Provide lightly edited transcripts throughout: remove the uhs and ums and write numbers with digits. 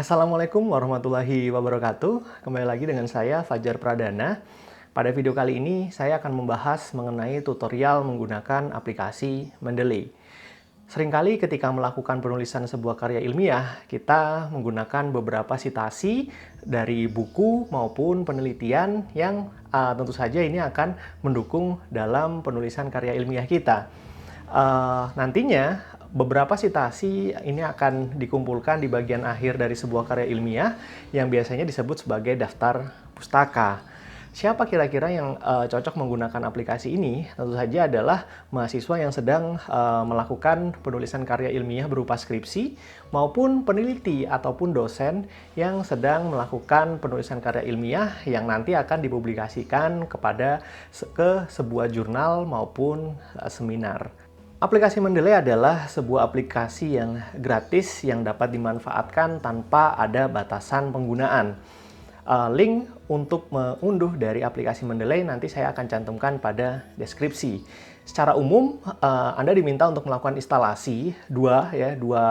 Assalamualaikum warahmatullahi wabarakatuh. Kembali lagi dengan saya Fajar Pradana. Pada video kali ini saya akan membahas mengenai tutorial menggunakan aplikasi Mendeley. Seringkali ketika melakukan penulisan sebuah karya ilmiah, kita menggunakan beberapa sitasi dari buku maupun penelitian yang tentu saja ini akan mendukung dalam penulisan karya ilmiah kita. Nantinya beberapa sitasi ini akan dikumpulkan di bagian akhir dari sebuah karya ilmiah yang biasanya disebut sebagai daftar pustaka. Siapa kira-kira yang cocok menggunakan aplikasi ini? Tentu saja adalah mahasiswa yang sedang melakukan penulisan karya ilmiah berupa skripsi maupun peneliti ataupun dosen yang sedang melakukan penulisan karya ilmiah yang nanti akan dipublikasikan ke sebuah jurnal maupun seminar. Aplikasi Mendeley adalah sebuah aplikasi yang gratis yang dapat dimanfaatkan tanpa ada batasan penggunaan. Link untuk mengunduh dari aplikasi Mendeley nanti saya akan cantumkan pada deskripsi. Secara umum, Anda diminta untuk melakukan instalasi dua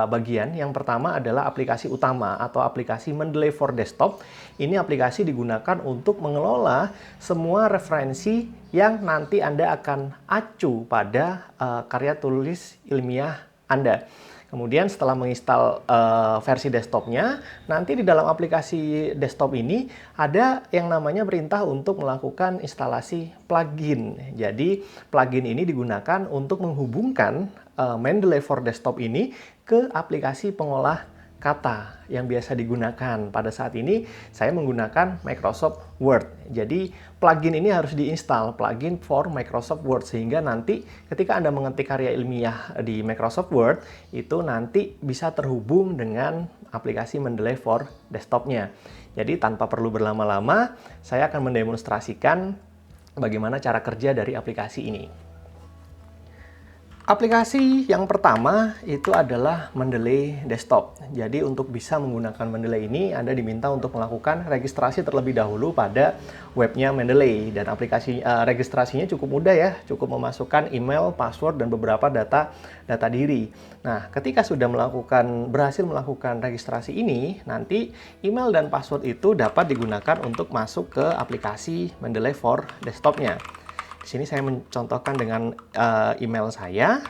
bagian. Yang pertama adalah aplikasi utama atau aplikasi Mendeley for Desktop. Ini aplikasi digunakan untuk mengelola semua referensi yang nanti Anda akan acu pada karya tulis ilmiah Anda. Kemudian setelah menginstal versi desktopnya, nanti di dalam aplikasi desktop ini ada yang namanya perintah untuk melakukan instalasi plugin. Jadi plugin ini digunakan untuk menghubungkan Mendeley for Desktop ini ke aplikasi pengolah kata yang biasa digunakan. Pada saat ini saya menggunakan Microsoft Word. Jadi plugin ini harus diinstal, plugin for Microsoft Word, sehingga nanti ketika Anda mengetik karya ilmiah di Microsoft Word, itu nanti bisa terhubung dengan aplikasi Mendeley for Desktop-nya. Jadi tanpa perlu berlama-lama, saya akan mendemonstrasikan bagaimana cara kerja dari aplikasi ini. Aplikasi yang pertama itu adalah Mendeley Desktop. Jadi untuk bisa menggunakan Mendeley ini, Anda diminta untuk melakukan registrasi terlebih dahulu pada webnya Mendeley. Dan aplikasi registrasinya cukup mudah ya, cukup memasukkan email, password, dan beberapa data diri. Nah, ketika sudah berhasil melakukan registrasi ini, nanti email dan password itu dapat digunakan untuk masuk ke aplikasi Mendeley for Desktop-nya. Di sini saya mencontohkan dengan email saya.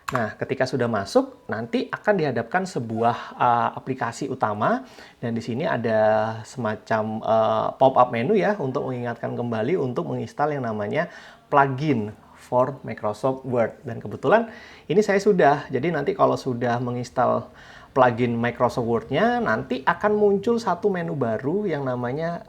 Nah, ketika sudah masuk, nanti akan dihadapkan sebuah aplikasi utama, dan di sini ada semacam pop-up menu ya untuk mengingatkan kembali untuk menginstal yang namanya plugin for Microsoft Word. Dan kebetulan ini saya sudah. Jadi nanti kalau sudah menginstal plugin Microsoft Word-nya, nanti akan muncul satu menu baru yang namanya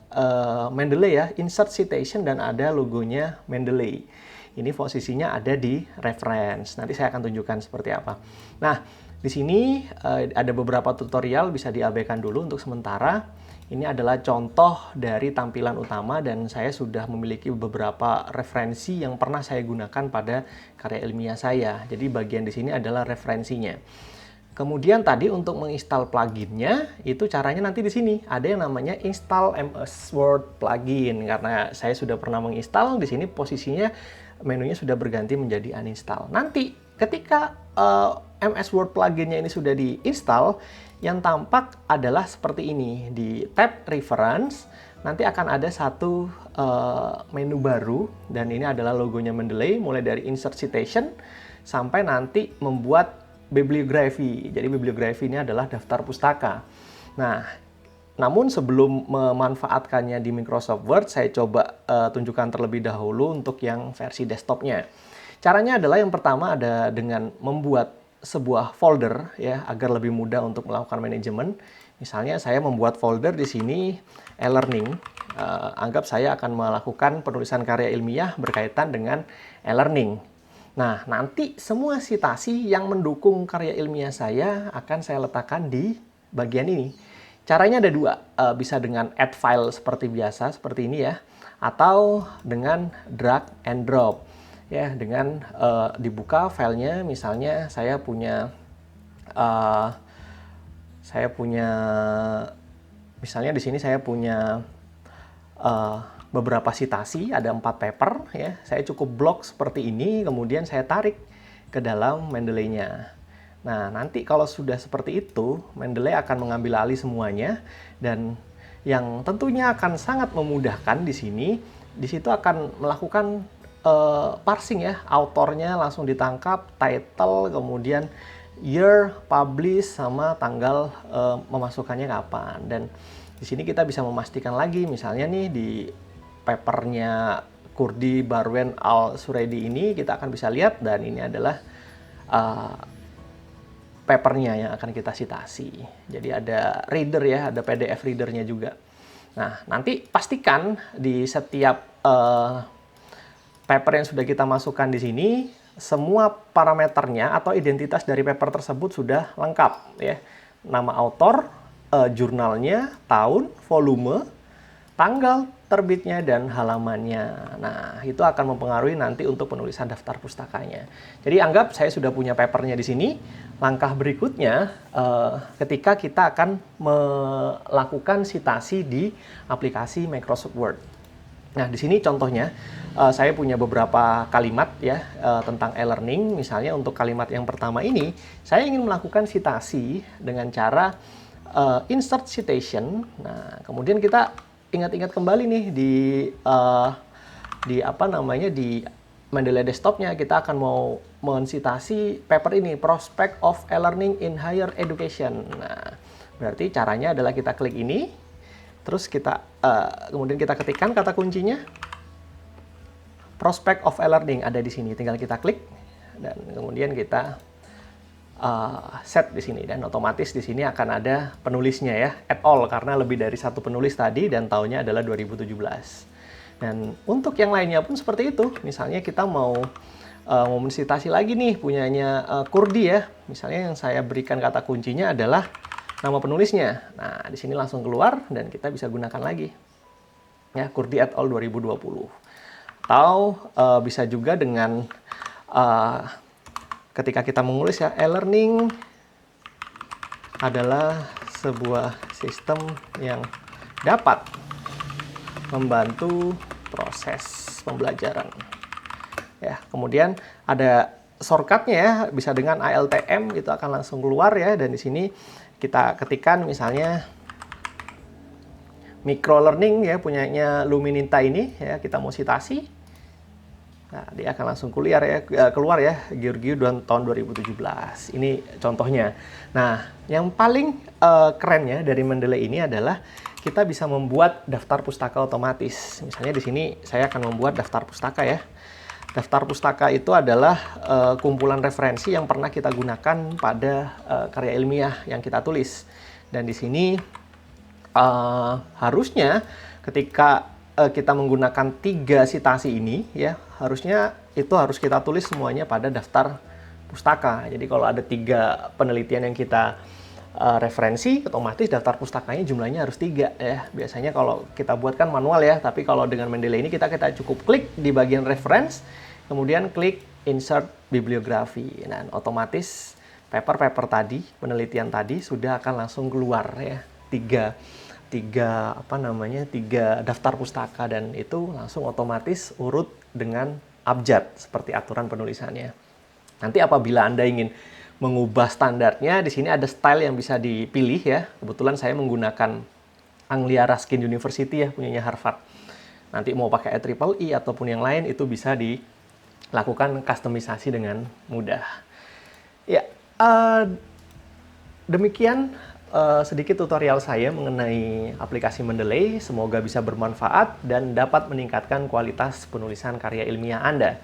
Mendeley ya, Insert Citation, dan ada logonya Mendeley. Ini posisinya ada di reference. Nanti saya akan tunjukkan seperti apa. Nah, di sini ada beberapa tutorial, bisa diabaikan dulu untuk sementara. Ini adalah contoh dari tampilan utama dan saya sudah memiliki beberapa referensi yang pernah saya gunakan pada karya ilmiah saya. Jadi bagian di sini adalah referensinya. Kemudian tadi untuk menginstal pluginnya, itu caranya nanti di sini. Ada yang namanya install MS Word plugin. Karena saya sudah pernah menginstal, di sini posisinya menunya sudah berganti menjadi uninstall. Nanti ketika MS Word pluginnya ini sudah diinstal, yang tampak adalah seperti ini. Di tab Reference, nanti akan ada satu menu baru, dan ini adalah logonya Mendeley, mulai dari Insert Citation, sampai nanti membuat bibliografi. Jadi bibliografi ini adalah daftar pustaka. Nah, namun sebelum memanfaatkannya di Microsoft Word, saya coba tunjukkan terlebih dahulu untuk yang versi desktopnya. Caranya adalah yang pertama ada dengan membuat sebuah folder ya, agar lebih mudah untuk melakukan manajemen. Misalnya saya membuat folder di sini e-learning. Anggap saya akan melakukan penulisan karya ilmiah berkaitan dengan e-learning. Nah, nanti semua sitasi yang mendukung karya ilmiah saya akan saya letakkan di bagian ini. Caranya ada dua, bisa dengan add file seperti biasa, seperti ini ya, atau dengan drag and drop. Ya, dengan dibuka filenya, misalnya saya punya misalnya di sini saya punya beberapa sitasi, ada 4 paper ya. Saya cukup blok seperti ini, kemudian saya tarik ke dalam Mendeley-nya. Nah, nanti kalau sudah seperti itu, Mendeley akan mengambil alih semuanya, dan yang tentunya akan sangat memudahkan di sini, di situ akan melakukan parsing ya, autornya langsung ditangkap, title, kemudian year, publish, sama tanggal memasukkannya kapan. Dan di sini kita bisa memastikan lagi, misalnya nih di papernya Kurdi Barwen Al Suredi ini, kita akan bisa lihat, dan ini adalah papernya yang akan kita citasi. Jadi ada reader ya, ada PDF readernya juga. Nah, nanti pastikan di setiap paper yang sudah kita masukkan di sini, semua parameternya atau identitas dari paper tersebut sudah lengkap ya. Nama author, jurnalnya, tahun, volume, tanggal terbitnya, dan halamannya. Nah, itu akan mempengaruhi nanti untuk penulisan daftar pustakanya. Jadi anggap saya sudah punya papernya di sini. Langkah berikutnya, ketika kita akan melakukan citasi di aplikasi Microsoft Word. Nah, di sini contohnya, saya punya beberapa kalimat ya tentang e-learning. Misalnya untuk kalimat yang pertama ini, saya ingin melakukan citasi dengan cara insert citation. Nah, kemudian kita ingat-ingat kembali nih di Mendeley desktopnya, kita akan mau mensitasi paper ini, Prospect of E-Learning in Higher Education. Nah, berarti caranya adalah kita klik ini, terus kita kemudian kita ketikkan kata kuncinya Prospect of E-Learning, ada di sini. Tinggal kita klik dan kemudian kita set di sini, dan otomatis di sini akan ada penulisnya ya, at all, karena lebih dari satu penulis tadi dan tahunnya adalah 2017. Dan untuk yang lainnya pun seperti itu. Misalnya kita mau mensitasi lagi nih punyanya Kurdi ya. Misalnya yang saya berikan kata kuncinya adalah nama penulisnya. Nah, di sini langsung keluar dan kita bisa gunakan lagi. Ya, Kurdi et al. 2020. Atau bisa juga dengan ketika kita menulis ya, e-learning adalah sebuah sistem yang dapat membantu proses pembelajaran. Ya, kemudian ada shortcutnya ya, bisa dengan ALTM, itu akan langsung keluar ya, dan di sini kita ketikkan misalnya micro learning ya, punyanya Luminita ini ya, kita mau citasi. Nah, dia akan langsung keluar ya, Giorgio tahun 2017. Ini contohnya. Nah, yang paling keren ya dari Mendeley ini adalah kita bisa membuat daftar pustaka otomatis. Misalnya di sini saya akan membuat daftar pustaka ya. Daftar pustaka itu adalah kumpulan referensi yang pernah kita gunakan pada karya ilmiah yang kita tulis. Dan di sini harusnya ketika kita menggunakan 3 citasi ini ya, harusnya itu harus kita tulis semuanya pada daftar pustaka. Jadi kalau ada 3 penelitian yang kita referensi, otomatis daftar pustakanya jumlahnya harus 3 ya. Biasanya kalau kita buatkan manual ya, tapi kalau dengan Mendeley ini kita cukup klik di bagian reference, kemudian klik insert bibliografi. Dan otomatis paper-paper tadi, penelitian tadi sudah akan langsung keluar ya. 3 daftar pustaka, dan itu langsung otomatis urut dengan abjad seperti aturan penulisannya. Nanti apabila Anda ingin mengubah standarnya, di sini ada style yang bisa dipilih ya. Kebetulan saya menggunakan Anglia Ruskin University ya, punyanya Harvard. Nanti mau pakai IEEE ataupun yang lain, itu bisa dilakukan kustomisasi dengan mudah. Ya, demikian sedikit tutorial saya mengenai aplikasi Mendeley. Semoga bisa bermanfaat dan dapat meningkatkan kualitas penulisan karya ilmiah Anda.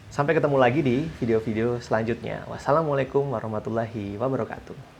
Sampai ketemu lagi di video-video selanjutnya. Wassalamualaikum warahmatullahi wabarakatuh.